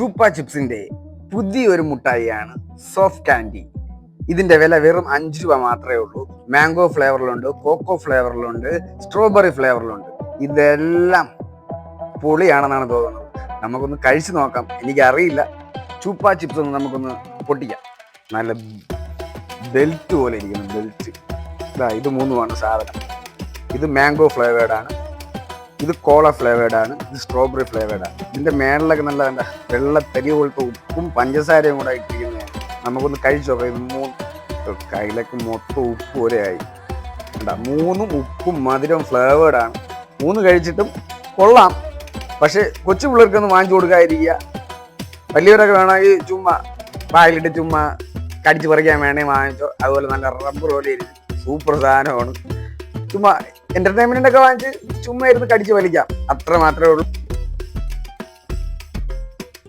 ചൂപ്പ ചിപ്സിന്റെ പുതിയൊരു മുട്ടായിയാണ് soft candy. ഇതിന്റെ വില വെറും 5 രൂപ മാത്രമേ ഉള്ളൂ. മാംഗോ ഫ്ലേവറിലുണ്ട്, കോക്കോ ഫ്ലേവറിലുണ്ട്, സ്ട്രോബെറി ഫ്ലേവറിലുണ്ട്. ഇതെല്ലാം പൊളിയാണെന്നാണ് തോന്നുന്നത്. നമുക്കൊന്ന് കഴിച്ചു നോക്കാം. എനിക്കറിയില്ല, ചൂപ്പ ചിപ്സ് ഒന്ന് നമുക്കൊന്ന് പൊട്ടിക്കാം. നല്ല ബെൽറ്റ് പോലെ ഇരിക്കുന്നു, ബെൽറ്റ്. ഇത് മൂന്നുമാണ് സാധനം. ഇത് മാംഗോ ഫ്ലേവേർഡാണ്, ഇത് കോള ഫ്ലേവേർഡാണ്, ഇത് സ്ട്രോബെറി ഫ്ലേവേർഡാണ്. ഇതിൻ്റെ മേളിലൊക്കെ നല്ല വെള്ളത്തരി പോലത്തെ ഉപ്പും പഞ്ചസാരയും കൂടെ ഇട്ടിരിക്കുന്നതാണ്. നമുക്കൊന്ന് കഴിച്ചു നോക്കാം. ഇത് കയ്യിലൊക്കെ മൊത്തം ഉപ്പ് പോലെയായി. മൂന്നും ഉപ്പും മധുരവും ഫ്ലേവേർഡാണ്. മൂന്ന് കഴിച്ചിട്ടും കൊള്ളാം. പക്ഷെ കൊച്ചു പിള്ളേർക്കൊന്നും വാങ്ങിച്ചു കൊടുക്കാതിരിക്കുക. വലിയവരൊക്കെ വേണമെങ്കിൽ ചുമ്മാ വായിലിട്ട് ചുമ്മാ കടിച്ച് പറിക്കാൻ വേണേ വാങ്ങിച്ചോ. അതുപോലെ നല്ല റബ്ബർ പോലെ ഇരിക്കും, സൂപ്പർ സാധനമാണ്. ചുമ്മാ എന്റർടൈൻമെന്റിനൊക്കെ വാങ്ങിച്ച് ചുമ്മാ ഇരുന്ന് കടിച്ച് വലിക്കാം, അത്ര മാത്രമേ ഉള്ളൂ.